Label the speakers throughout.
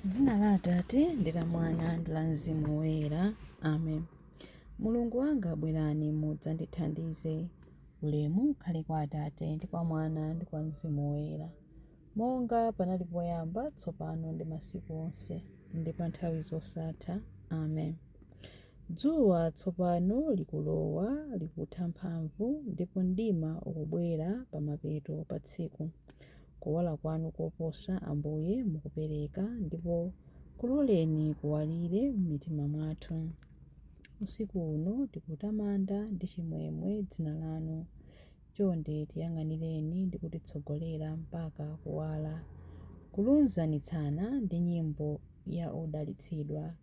Speaker 1: Dzina la Atate ndi la Mwana ndi la Mzimu Woyera. Amen. Mulungu wanga bwerani mudzandithandize. Ulemu ukhale kwa Atate ndi kwa Mwana ndi kwa Mzimu Woyera, monga panali poyamba, tsopano ndi masiku onse, ndi pa nthawi zosatha. Amen. Dzuwa tsopano likulowa, likutha mphamvu, ndipo mdima ukubwera pa mapeto pa tsiku. Kuwala kwanu koposa Ambuye mukupereka, ndipo kuloleni kuwalire m'mitima mwathu. Usiku uno tikutamanda ndi chimwemwe dzina lanu. Chonde tiyang'anireni ndi kutitsogolera mpaka kuwala, kulunzanitsana ndi nyimbo ya odalitsidwa.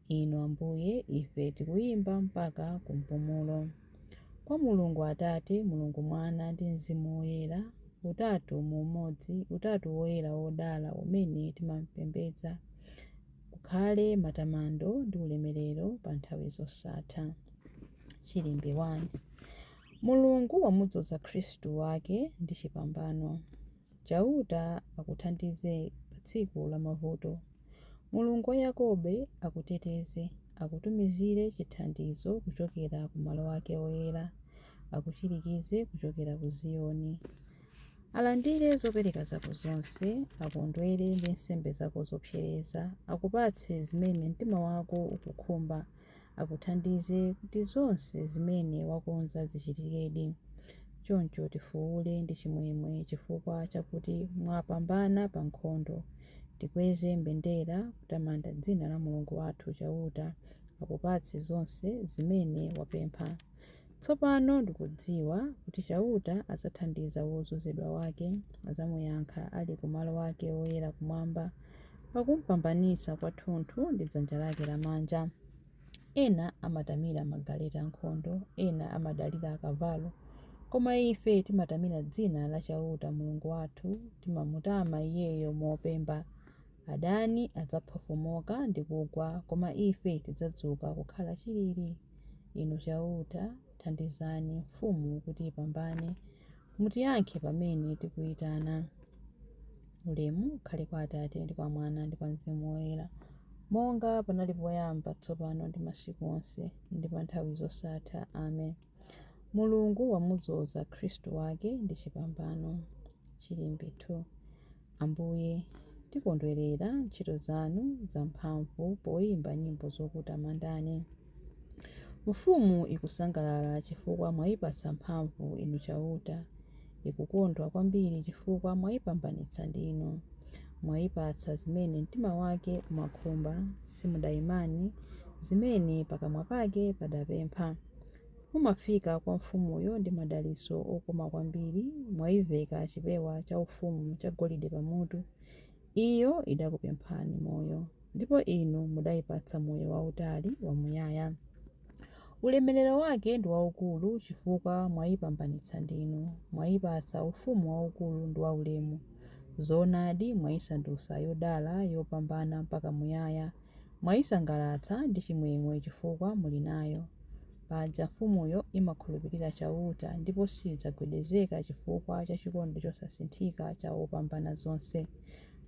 Speaker 1: Inu Ambuye, ife tikuyimba mpaka kumpumulo. Kwa Mulungu Atate, Mulungu Mwana ndi Mzimu Woyera, utatu mu umodzi, utatu woyera wodala umene timampembedza, kukhale matamando ndi ulemerero pa nthawi zosatha. Chilimbe 1. Mulungu wamudzoza Khristu wake ndi chipambano. Chauta akuthandize pa tsiku la mavuto. Mulungu wa Yakobo akuteteze, akutumizire chithandizo kuchokera ku malo ake oyera, akuchirikize kuchokera ku Ziyoni. Alandire zopereka zako zonse, akondwere ndi nsembe zako zopsereza, akupatse zimene mtima wako ukukhumba, akuthandize kuti zonse zimene wakonza zichitikedi. Choncho tifuwule ndi chimwemwe chifukwa chakuti mwapambana pa nkhondo. Tikweze mbendera kutamanda dzina la Mulungu wathu Chauta, akupatse zonse zimene wapempha. Tsopano ndikudziwa kuti Chauta adzathandiza wozunzidwa wake, adzamuyankha ali kumalo wake oyera kumwamba, pakumpambanitsa kwathunthu ndi dzanja lake lamanja. Ena amatamira magaleta ankhondo, ena amadalira akavalo, koma ife timatamira dzina la Chauta Mulungu wathu, timamutama Iyeyo mopemba. Adani adzaphofomoka ndi kugwa, koma ife tidzadzuka kukhala chilili. Inu Chauta, thandizani mfumu kuti ipambane, mutiyankhe pamene tikuyitana. Ulemu ukhale kwa Atate ndi kwa Mwana ndi kwa Mzimu Woyera, monga panali poyamba, tsopano ndi masiku onse, ndi pa nthawi zosatha. Amen. Mulungu wamudzoza Khristu wake ndi chipambano. Chilimbe 2. Ambuye, tikondwerera ntchito zanu zamphamvu poyimba nyimbo zokutamandani. Mfumu ikusangalala chifukwa mwayipatsa mphamvu inu Chauta, ikukondwa kwambiri chifukwa mwayipambanitsa ndinu. Mwayipatsa zimene mtima wake umakhumba, simudayimani zimene pakamwa pake padapempha. Mumafika kwa mfumuyo ndi madalitso okoma kwambiri, mwayiveka chipewa cha ufumu cha golide pamutu. Iyo idakupemphani moyo, ndipo inu mudayipatsa moyo wautali wamuyaya. Ulemerero wake ndi waukulu chifukwa mwayipambanitsa ndinu, mwayipatsa ufumu waukulu ndi waulemu. Zoonadi mwayisandutsa yodala yopambana mpaka muyaya, mwayisangalatsa ndi chimwemwe chifukwa muli nayo. Paja mfumuyo imakhulupirira Chauta, ndipo sidzagwedezeka chifukwa cha chikondi chosasinthika cha wopambana zonse.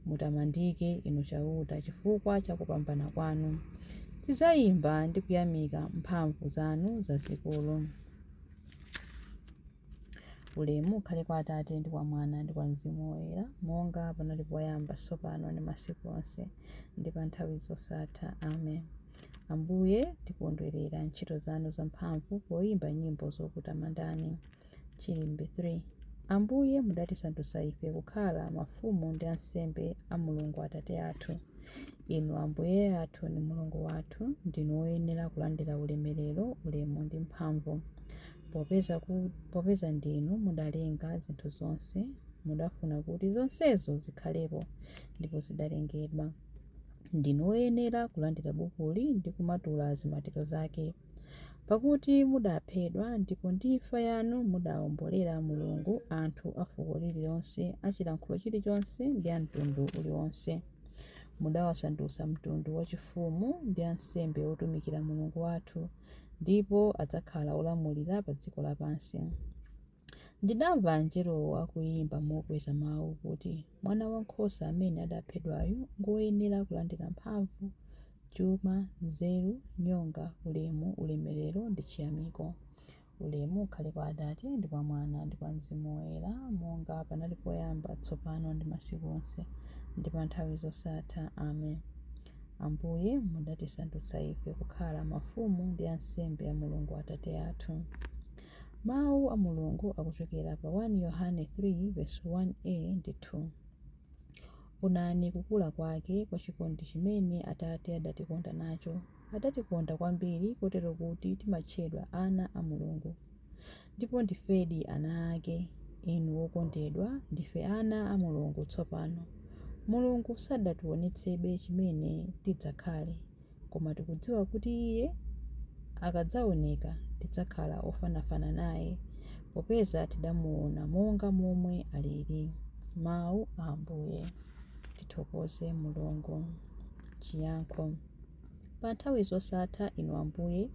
Speaker 1: Mutamandike inu Chauta chifukwa cha kupambana kwanu. Tidzayimba ndi kuyamika mphamvu zanu zazikulu. Ulemu ukhale kwa Atate ndi kwa Mwana ndi kwa Mzimu Woyera, monga panali poyamba, tsopano ndi masiku onse, ndi pa nthawi zosatha. Amen. Ambuye, tikondwerera ntchito zanu zamphamvu poyimba nyimbo zokutamandani. Chilimbe 3. Ambuye, mudatisandutsa ife kukhala mafumu ndi ansembe a Mulungu Atate athu. Inu Ambuye athu ndi Mulungu wathu, ndinu woyenera kulandira ulemerero, ulemu ndi mphamvu. Popeza ndinu mudalenga zinthu zonse, mudafuna kuti zonsezo zikhalepo, ndipo zidalengedwa. Ndinu woyenera kulandira bukuli ndi kumatula zimatero zake. Pakuti mudaphedwa, ndipo ndi imfa yanu mudawombolera Mulungu anthu a fuko lililonse, a chilankhulo chilichonse ndi a mtundu uliwonse. Mudawasandutsa mtundu wachifumu ndi ansembe otumikira Mulungu wathu, ndipo adzakhala olamulira pa dziko lapansi. Ndinamva mngelowo akuyimba mokweza mawu kuti mwana wankhosa amene adaphedwayo ngoyenera kulandira mphamvu, chuma, nzeru, nyonga, ulemu, ulemerero ndi chiyamiko. Ulemu ukhale kwa Atate ndi kwa Mwana ndi kwa Mzimu Woyera, monga panali poyamba, tsopano ndi masiku onse ndi pa nthawi zosatha. Amen. Ambuye mudatisandutsa ife kukhala mafumu ndi ansembe a Mulungu Atate athu. Mawu a Mulungu akuchokera pa 1 Yohane 3:1a ndi 2. Onani kukula kwake kwa chikondi chimene Atate adatikonda nacho. Adatikonda kwambiri kotero kuti timatchedwa ana a Mulungu. Ndipo ndifedi ana ake. Inu wokondedwa, ndife ana a Mulungu tsopano. Mulungu sadationetsebe chimene tidzakhale, koma tikudziwa kuti Iye akadzaoneka tidzakhala ofanafana naye, popeza tidamuona monga momwe alili. Mawu a Ambuye. Tithokoze Mulungu. Chiyankho. Pa nthawi zosatha, Inu Ambuye,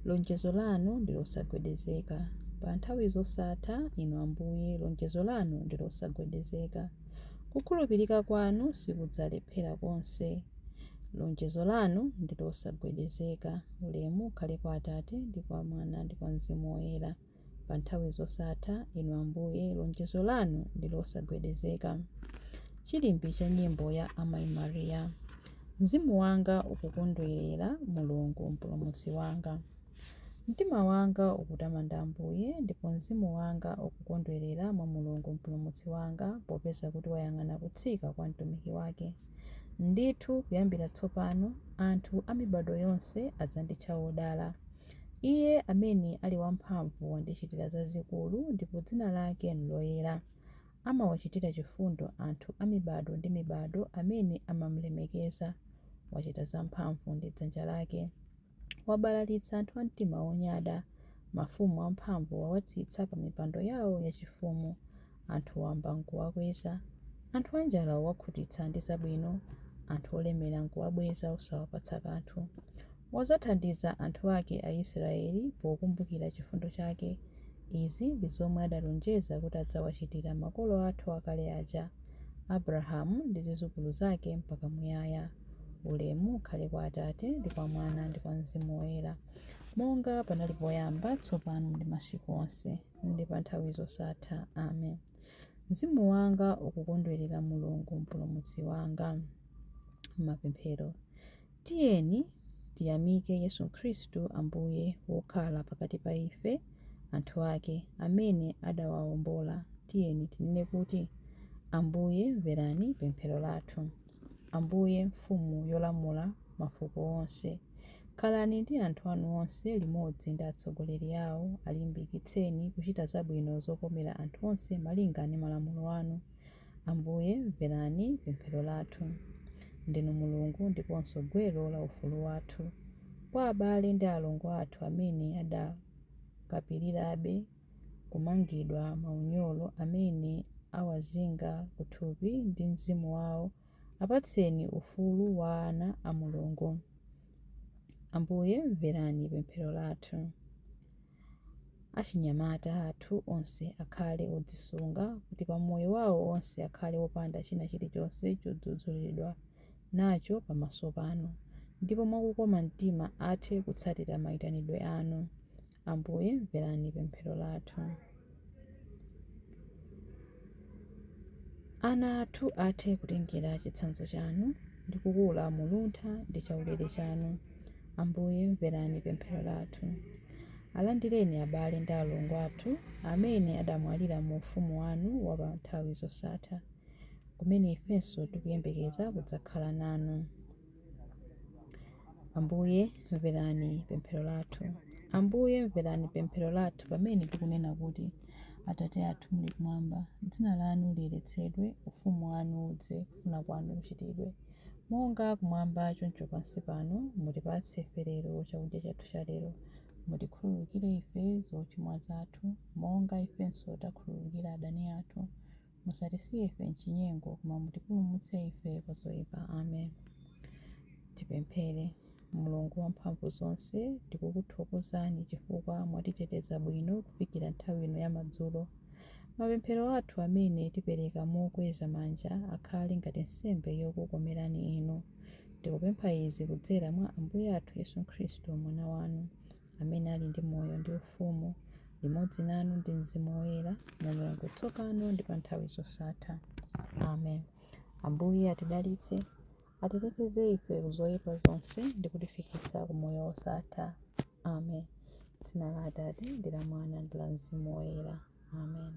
Speaker 1: lonjezo lanu ndi losagwedezeka. Pa nthawi zosatha, Inu Ambuye, lonjezo lanu ndi losagwedezeka. Kukhulupirika kwanu sikudzalephera konse. Lonjezo lanu ndi losagwedezeka. Ulemu ukhale kwa Atate ndi kwa Mwana ndi kwa Mzimu Woyera, pa nthawi zosatha. Inu Ambuye, lonjezo lanu ndi losagwedezeka. Chilimbi cha nyimbo ya Amayi Mariya. Mzimu wanga ukukondwerera Mulungu mpulumutsi wanga. Mtima wanga ukutamanda Ambuye, ndipo mzimu wanga ukukondwerera mwa Mulungu mpulumutsi wanga, popeza kuti wayang'ana kutsika kwa mtumiki wake. Ndithu kuyambira tsopano anthu a mibado yonse adzanditcha wodala. Iye amene ali wamphamvu wandichitira zazikulu, ndipo dzina lake ndiloyera. Amawachitira chifundo anthu a mibado ndi mibado amene amamulemekeza. Wachita zamphamvu ndi dzanja lake. Wabalalitsa anthu a mtima wonyada. Mafumu amphamvu wawatsitsa pa mipando yawo yachifumu. Anthu wamba nkuwakweza. Anthu anjala wakhutitsa ndi zabwino. Anthu olemera nkuwabweza osawapatsa kanthu. Wazathandiza anthu ake a Israeli pokumbukira chifundo chake. Izi ndi zomwe adalonjeza kuti adzawachitira makolo athu akale aja, Abrahamu ndi zidzukulu zake mpaka muyaya. Ulemu ukhale kwa Atate ndi kwa Mwana ndi kwa Mzimu Woyera, monga panali poyamba, tsopano ndi masiku onse ndi pa nthawi zosatha. Amen. Mzimu wanga ukukondwerera Mulungu mpulumutsi wanga. Mapemphero. Tiyeni tiyamike Yesu Khristu Ambuye wokhala pakati pa ife anthu ake amene adawawombola. Tiyeni tinene kuti: Ambuye mverani pemphero lathu. Ambuye mfumu yolamula mafuko onse, khalani ndi anthu anu onse limodzi ndi atsogoleri awo. Alimbikitseni kuchita zabwino zokomera anthu onse malinga ndi malamulo anu. Ambuye mverani pemphero lathu. Ndinu Mulungu ndiponso gwero la ufulu wathu. Kwa abale ndi alongo athu amene adakapirirabe kumangidwa maunyolo, amene awazinga kuthupi ndi mzimu wawo, apatseni ufulu wa ana a Mulungu. Ambuye mverani pemphero lathu. Achinyamata athu onse akhale odzisunga, kuti pa moyo wawo onse akhale wopanda china chilichonse chodzudzulidwa nacho pamaso panu, ndipo mwakukoma mtima athe kutsatira mayitanidwe anu. Ambuye mverani pemphero lathu. Ana athu athe kutengera chitsanzo chanu ndi kukula muluntha ndi chaulere chanu. Ambuye mverani pemphero lathu. Alandireni abale ndi alongo athu amene adamwalira mu ufumu wanu wa pa nthawi zosatha, kumene ifenso tikuyembekeza kudzakhala nanu. Ambuye mverani pemphero lathu. Ambuye mverani pemphero lathu pamene tikunena kuti: Atate athu muli kumwamba, dzina lanu liyeretsedwe, ufumu wanu udze, kufuna kwanu kuchitidwe monga kumwamba choncho pansi pano. Mutipatse ife lero chakudya chathu cha lero. Mutikhululukire ife zochimwa zathu, monga ifenso takhululukira adani athu. Musatisiye ife mchinyengo, koma mutipulumutse ife kwa zoyipa. Amen. Tipemphere. Mulungu wamphamvu zonse, tikukuthokozani chifukwa mwatiteteza bwino kufikira nthawi ino ya madzulo. mapemphero athu amene tipereka mokweza manja akhale ngati nsembe yokukomerani inu. Tikupempha izi kudzera mwa Ambuye athu Yesu Khristu mwana wanu, amene ali ndi moyo ndi ufumu limodzi nanu ndi Mzimu Woyera, Mulungu tsopano ndi pa nthawi zosatha. Amen. Ambuye atidalitse, atiteteze ife kuzoyipa zonse ndi kutifikitsa ku moyo wosatha. Amen. Dzina la Atate ndi la Mwana ndi la Mzimu Woyera. Amen.